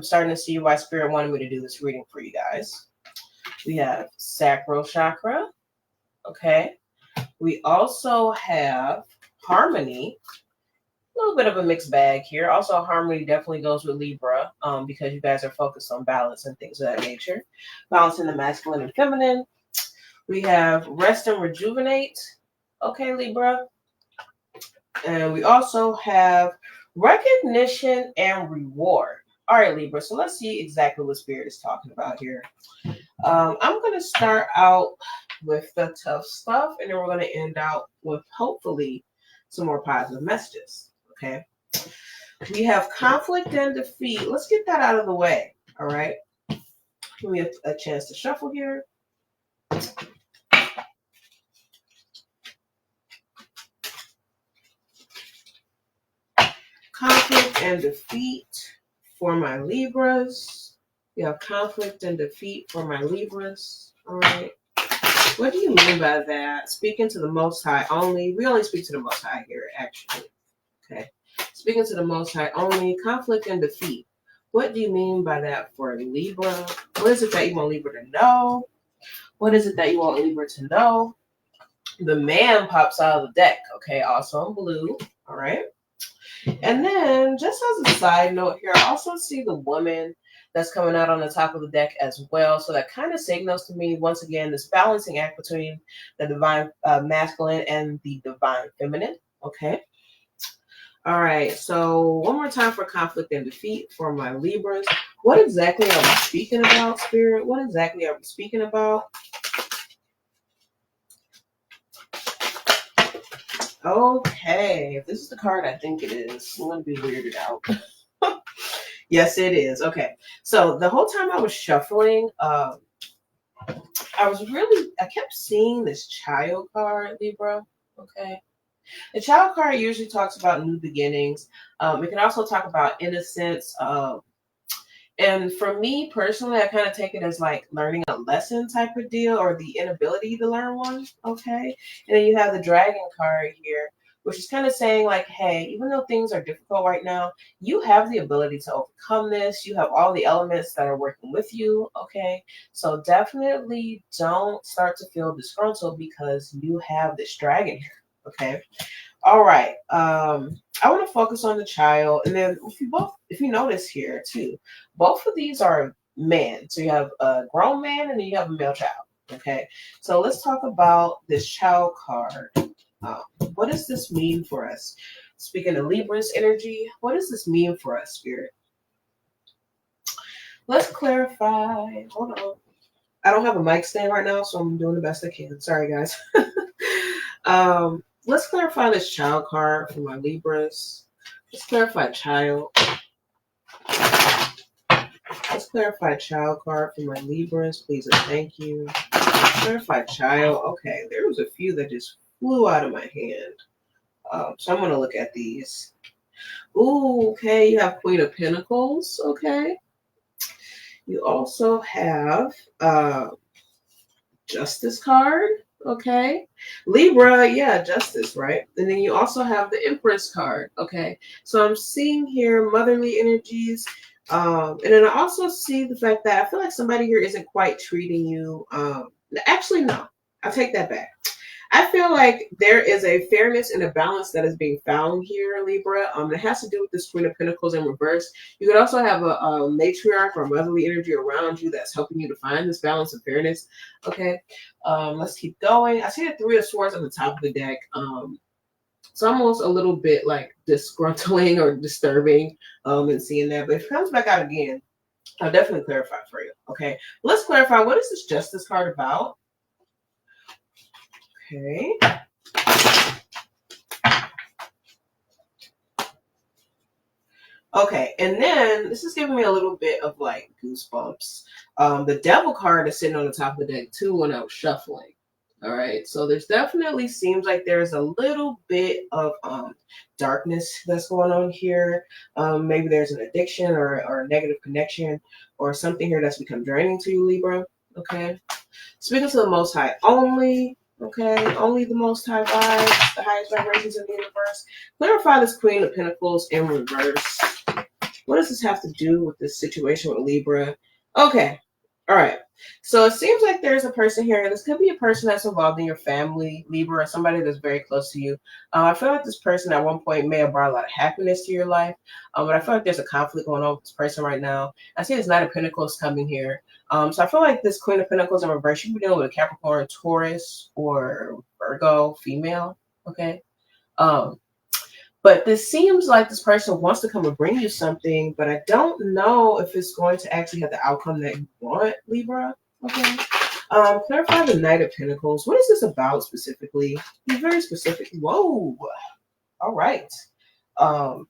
I'm starting to see why Spirit wanted me to do this reading for you guys. We have sacral chakra. Okay. We also have harmony. A little bit of a mixed bag here. Also, harmony definitely goes with Libra because you guys are focused on balance and things of that nature. Balancing the masculine and feminine. We have rest and rejuvenate. Okay, Libra. And we also have recognition and reward. All right, Libra. So let's see exactly what Spirit is talking about here. I'm going to start out with the tough stuff, and then we're going to end out with hopefully some more positive messages. Okay. We have conflict and defeat. Let's get that out of the way. All right. Give me a chance to shuffle here. Conflict and defeat for my Libras. We have conflict and defeat for my Libras. All right. What do you mean by that? Speaking to the Most High only. We only speak to the Most High here, actually. Okay. Speaking to the Most High only. Conflict and defeat. What do you mean by that for Libra? What is it that you want Libra to know? What is it that you want Libra to know? The man pops out of the deck. Okay. Also in blue. All right. And then, just as a side note here, I also see the woman that's coming out on the top of the deck as well. So that kind of signals to me, once again, this balancing act between the divine masculine and the divine feminine. Okay. All right. So one more time for conflict and defeat for my Libras. What exactly are we speaking about, Spirit? What exactly are we speaking about? Okay, if this is the card I think it is, I'm going to be weirded out. Yes, it is. Okay, so the whole time I was shuffling, I kept seeing this child card, Libra. Okay, the child card usually talks about new beginnings. It can also talk about innocence. And for me personally, I kind of take it as like learning a lesson type of deal, or the inability to learn one. Okay. And then you have the dragon card here, which is kind of saying like, hey, even though things are difficult right now, you have the ability to overcome this. You have all the elements that are working with you. Okay. So definitely don't start to feel disgruntled because you have this dragon here. Okay. All right. I want to focus on the child, and then if you notice here too, both of these are men. So you have a grown man and then you have a male child. Okay. So let's talk about this child card. What does this mean for us? Speaking of Libra's energy, what does this mean for us, Spirit? Let's clarify. Hold on. I don't have a mic stand right now, so I'm doing the best I can. Sorry, guys. Let's clarify this child card for my Libras. Let's clarify child. Let's clarify child card for my Libras, please and thank you. Clarify child. Okay, there was a few that just flew out of my hand. So I'm going to look at these. Ooh, okay, you have Queen of Pentacles. Okay. You also have Justice card. Okay. Libra, yeah, Justice, right? And then you also have the Empress card. Okay. So I'm seeing here motherly energies. And then I also see the fact that I feel like somebody here isn't quite treating you. Actually, no, I take that back. I feel like there is a fairness and a balance that is being found here, Libra. It has to do with this Queen of Pentacles in reverse. You could also have a matriarch or motherly energy around you that's helping you to find this balance and fairness. Okay, let's keep going. I see the Three of Swords on the top of the deck. It's almost a little bit like disgruntling or disturbing in seeing that. But if it comes back out again, I'll definitely clarify for you. Okay, let's clarify. What is this Justice card about? Okay. Okay, and then this is giving me a little bit of like goosebumps. The Devil card is sitting on the top of the deck too when I was shuffling. All right, so there's definitely seems like there's a little bit of darkness that's going on here. Maybe there's an addiction or a negative connection or something here that's become draining to you, Libra. Okay, speaking to the Most High only. Okay, only the Most High vibes, the highest vibrations in the universe. Clarify this Queen of Pentacles in reverse. What does this have to do with this situation with Libra? Okay. All right. So it seems like there's a person here. This could be a person that's involved in your family, Libra, or somebody that's very close to you. I feel like this person at one point may have brought a lot of happiness to your life, but I feel like there's a conflict going on with this person right now. I see this Knight of Pentacles coming here. So I feel like this Queen of Pentacles in reverse, you could be dealing with a Capricorn, Taurus, or Virgo female. Okay. Um, but this seems like this person wants to come and bring you something, but I don't know if it's going to actually have the outcome that you want, Libra. Okay. Clarify the Knight of Pentacles. What is this about specifically? Be very specific. Whoa. All right. Um,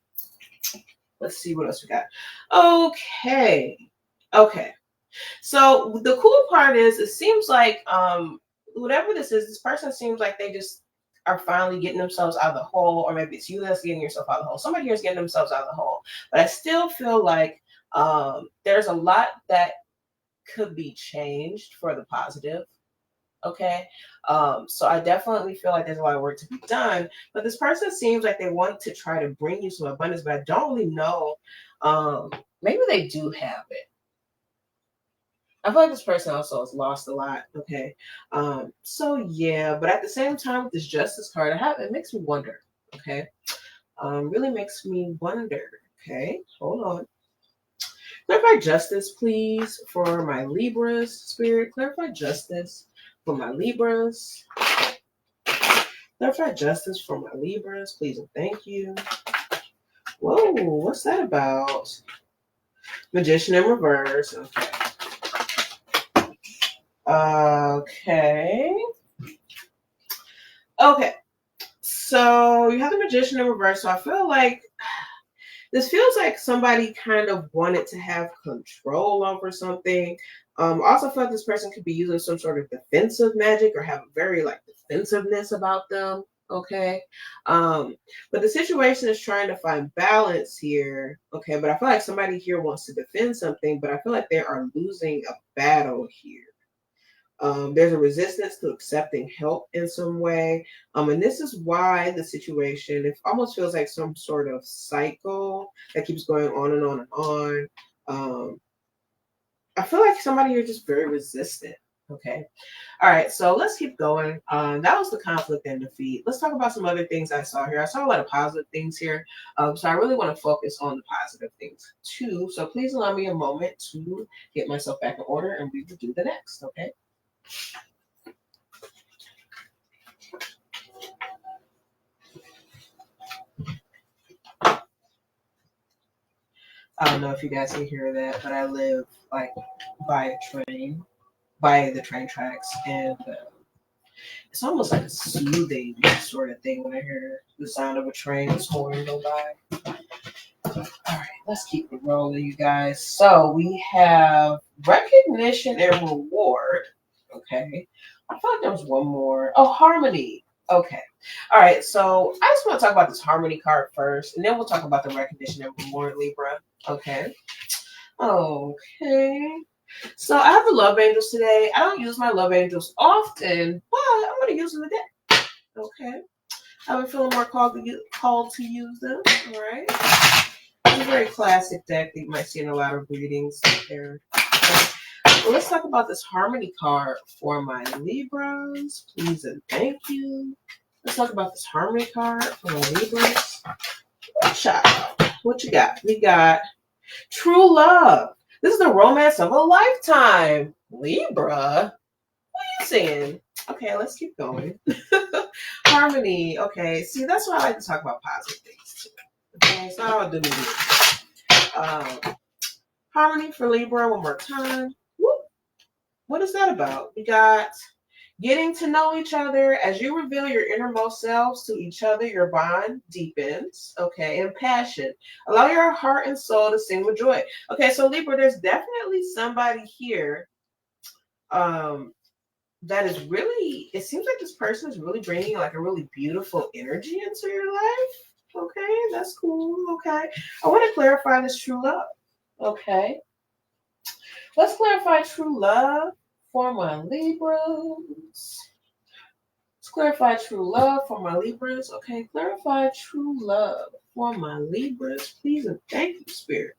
let's see what else we got. Okay. Okay. So the cool part is it seems like whatever this person seems like they just are finally getting themselves out of the hole, or maybe it's you that's getting yourself out of the hole. Somebody here is getting themselves out of the hole. But I still feel like there's a lot that could be changed for the positive. Okay. So I definitely feel like there's a lot of work to be done. But this person seems like they want to try to bring you some abundance, but I don't really know. Maybe they do have it. I feel like this person also has lost a lot. Okay. So yeah, but at the same time with this Justice card, it makes me wonder. Okay. Really makes me wonder. Okay. Hold on. Clarify justice, please, for my Libras, Spirit. Clarify justice for my Libras. Clarify justice for my Libras, please and thank you. Whoa, what's that about? Magician in reverse. Okay. Okay. So you have the Magician in reverse. So I feel like this feels like somebody kind of wanted to have control over something. Also feel like this person could be using some sort of defensive magic or have a very like defensiveness about them. Okay. But the situation is trying to find balance here. Okay. But I feel like somebody here wants to defend something, but I feel like they are losing a battle here. There's a resistance to accepting help in some way. And this is why the situation, it almost feels like some sort of cycle that keeps going on and on and on. I feel like somebody here is just very resistant. Okay. All right. So let's keep going. That was the conflict and defeat. Let's talk about some other things I saw here. I saw a lot of positive things here. So I really want to focus on the positive things too. So please allow me a moment to get myself back in order and we will do the next. Okay. I don't know if you guys can hear that, but I live like by the train tracks, and it's almost like a soothing sort of thing when I hear the sound of a train's horn go by. All right, let's keep it rolling, you guys. So we have recognition and reward. Okay, I thought there was one more. Oh, harmony. Okay. All right. So I just want to talk about this harmony card first, and then we'll talk about the recognition and reward, Libra. Okay. Okay. So I have the love angels today. I don't use my love angels often, but I'm going to use them today. Okay. I've been feeling more called to use them. All right. It's a very classic deck that you might see in a lot of readings there. Okay. Well, let's talk about this harmony card for my Libras. Please and thank you. Let's talk about this harmony card for my Libras. What you got? We got true love. This is the romance of a lifetime. Libra? What are you saying? Okay, let's keep going. Harmony. Okay, see, that's why I like to talk about positive things too. Okay, it's not all doom and gloom. Harmony for Libra one more time. Whoop. What is that about? We got getting to know each other. As you reveal your innermost selves to each other, your bond deepens. Okay, and passion. Allow your heart and soul to sing with joy. Okay, so Libra, there's definitely somebody here that is really, it seems like this person is really bringing like a really beautiful energy into your life. Okay, that's cool. Okay, I want to clarify this true love. Okay, let's clarify true love for my Libras. Let's Let's clarify true love for my Libras. Okay, clarify true love for my Libras. Please and thank you, Spirit.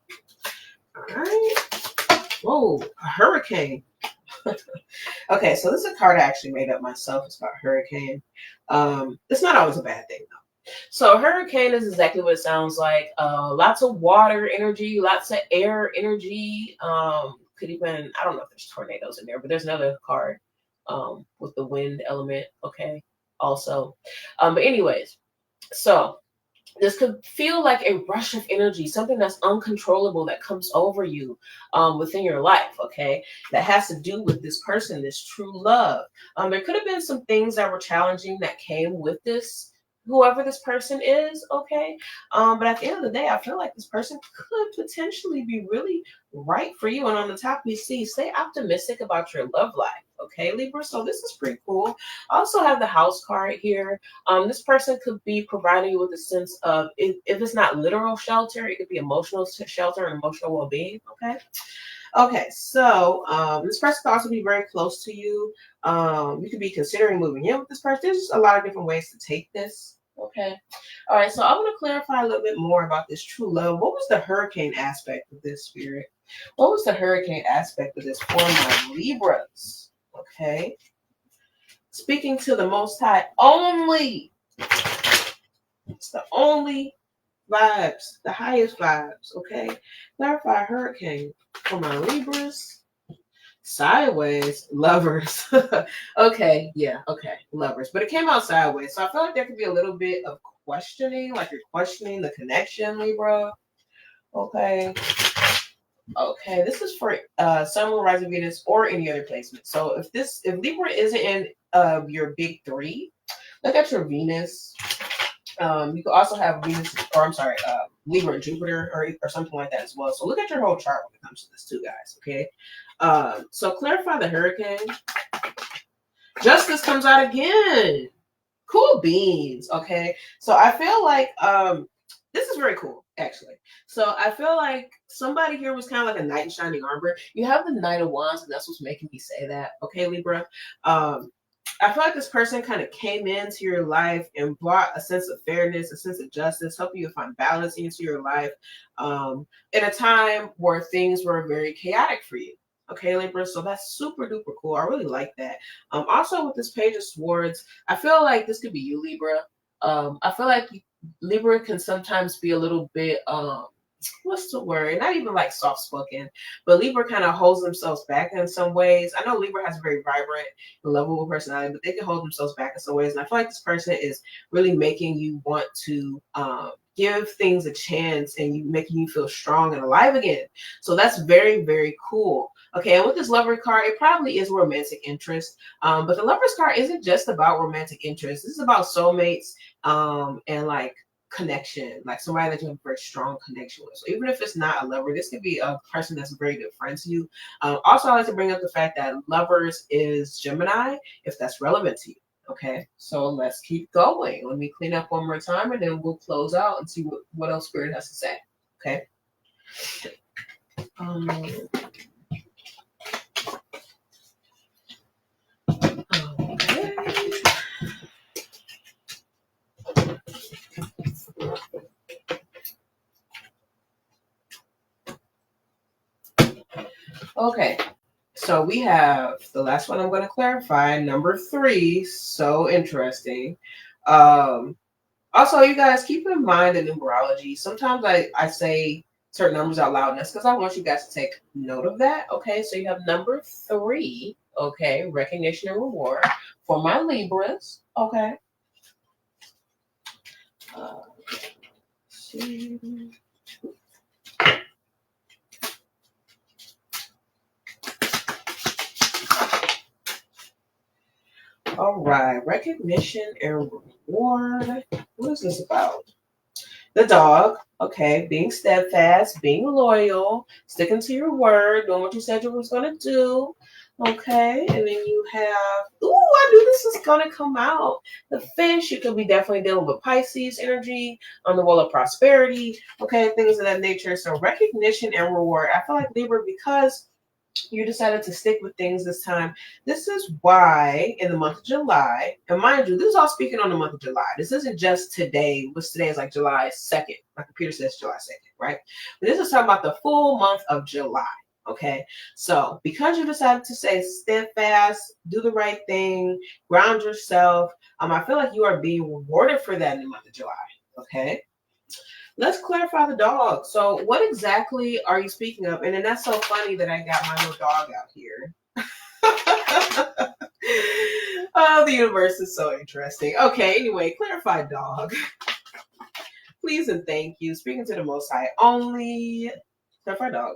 All right. Whoa, a hurricane. Okay, so this is a card I actually made up myself. It's about hurricane. It's not always a bad thing though. So hurricane is exactly what it sounds like. Lots of water energy, lots of air energy. Could even, I don't know if there's tornadoes in there, but there's another card with the wind element. Okay, also. But anyways, so this could feel like a rush of energy, something that's uncontrollable that comes over you within your life, okay? That has to do with this person, this true love. There could have been some things that were challenging that came with this, whoever this person is, okay? But at the end of the day, I feel like this person could potentially be really right for you. And on the top, we see, stay optimistic about your love life, okay, Libra? So this is pretty cool. I also have the house card here. This person could be providing you with a sense of, if it's not literal shelter, it could be emotional shelter and emotional well-being, okay? Okay, so this person could also be very close to you. You could be considering moving in with this person. There's just a lot of different ways to take this, okay? All right, so I want to clarify a little bit more about this true love. What was the hurricane aspect of this, Spirit? What was the hurricane aspect of this for my Libras? Okay. Speaking to the Most High only. It's the only vibes, the highest vibes, okay? Clarify hurricane for my Libras. Sideways, lovers. Okay, yeah, okay, lovers. But it came out sideways. So I feel like there could be a little bit of questioning, like you're questioning the connection, Libra. Okay. Okay, this is for Sun, Moon, Rising, Venus, or any other placement. So if Libra isn't in your big three, look at your Venus. You could also have Venus, or I'm sorry, Libra and Jupiter, or something like that as well. So look at your whole chart when it comes to this too, guys. Okay. So clarify the hurricane. Justice comes out again. Cool beans. Okay. So I feel like this is very cool, actually. So I feel like somebody here was kind of like a knight in shining armor. You have the Knight of Wands, and that's what's making me say that. Okay, Libra. I feel like this person kind of came into your life and brought a sense of fairness, a sense of justice, helping you find balance into your life in a time where things were very chaotic for you. Okay, Libra, so that's super duper cool. I really like that. Also, with this Page of Swords, I feel like this could be you, Libra. I feel like Libra can sometimes be a little bit, what's the word? Not even like soft spoken, but Libra kind of holds themselves back in some ways. I know Libra has a very vibrant and lovable personality, but they can hold themselves back in some ways. And I feel like this person is really making you want to give things a chance and making you feel strong and alive again. So that's very, very cool. Okay, and with this Lover card, it probably is romantic interest. But the Lover's card isn't just about romantic interest. This is about soulmates and like connection, like somebody that you have a very strong connection with. So even if it's not a lover, this could be a person that's a very good friend to you. Also, I like to bring up the fact that Lovers is Gemini, if that's relevant to you. Okay, so let's keep going. Let me clean up one more time and then we'll close out and see what else Spirit has to say. Okay. Okay, so we have the last one I'm going to clarify, number 3. So interesting. Also, you guys keep in mind the numerology. Sometimes I say certain numbers out loud, and that's because I want you guys to take note of that. Okay, so you have number 3. Okay, recognition and reward for my Libras. Okay. See. All right, recognition and reward. What is this about? The dog, okay, being steadfast, being loyal, sticking to your word, doing what you said you was going to do, okay? And then you have, ooh, I knew this was going to come out. The fish, you could be definitely dealing with Pisces energy on the wall of prosperity, okay, things of that nature. So recognition and reward. I feel like Libra, because You decided to stick with things this time. This is why in the month of July, and mind you, this is all speaking on the month of July. This isn't just today, which today is like July 2nd. My computer says July 2nd, right? But this is talking about the full month of July. Okay, so because you decided to stay steadfast, do the right thing, ground yourself, I feel like you are being rewarded for that in the month of July. Okay, let's clarify the dog. So what exactly are you speaking of? And then that's so funny that I got my little dog out here. Oh, the universe is so interesting. Okay, anyway, clarify dog. Please and thank you. Speaking to the Most High only. Clarify dog.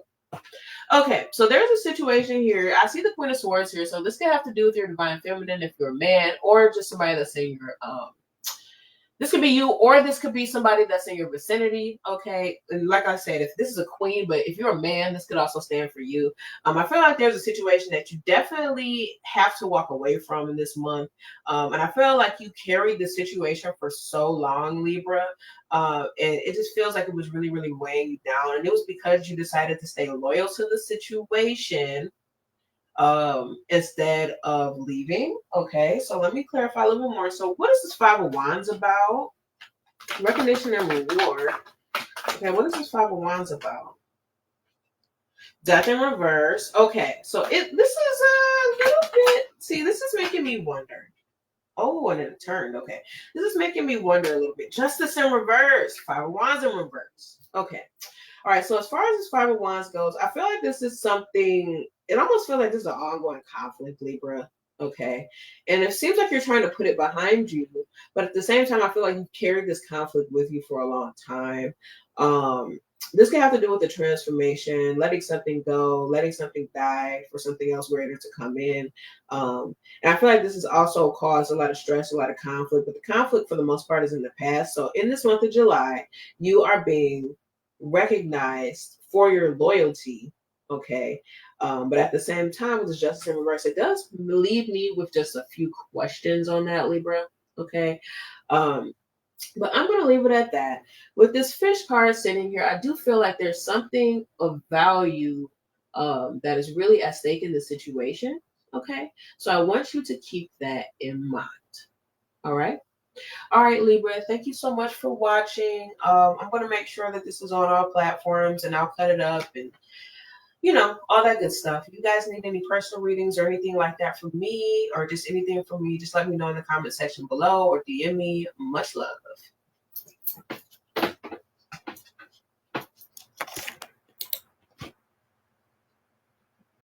Okay, so there's a situation here. I see the Queen of Swords here. So this could have to do with your divine feminine if you're a man, or just somebody that's in your this could be you, or this could be somebody that's in your vicinity. Okay, and like I said, if this is a queen, but if you're a man, this could also stand for you. I feel like there's a situation that you definitely have to walk away from in this month, and I feel like you carried the situation for so long, Libra, and it just feels like it was really, really weighing you down, and it was because you decided to stay loyal to the situation instead of leaving. Okay, so let me clarify a little bit more. So what is this Five of Wands about? Recognition and reward. Okay, what is this Five of Wands about? Death in reverse. Okay, so this is a little bit, see, this is making me wonder. Oh, and it turned. Okay, this is making me wonder a little bit. Justice in reverse. Five of Wands in reverse. Okay. All right, so as far as this Five of Wands goes, I feel like this is something, it almost feels like this is an ongoing conflict, Libra, okay? And it seems like you're trying to put it behind you, but at the same time, I feel like you've carried this conflict with you for a long time. This can have to do with the transformation, letting something go, letting something die for something else greater to come in. And I feel like this has also caused a lot of stress, a lot of conflict, but the conflict for the most part is in the past. So in this month of July, you are being recognized for your loyalty, okay, but at the same time with the justice in reverse, it does leave me with just a few questions on that, Libra, okay. But I'm going to leave it at that. With this fish card sitting here, I do feel like there's something of value that is really at stake in the situation, okay, so I want you to keep that in mind. All right. All right, Libra, thank you so much for watching. I'm going to make sure that this is on all platforms, and I'll cut it up and, all that good stuff. If you guys need any personal readings or anything like that from me, or just anything from me, just let me know in the comment section below or DM me. Much love.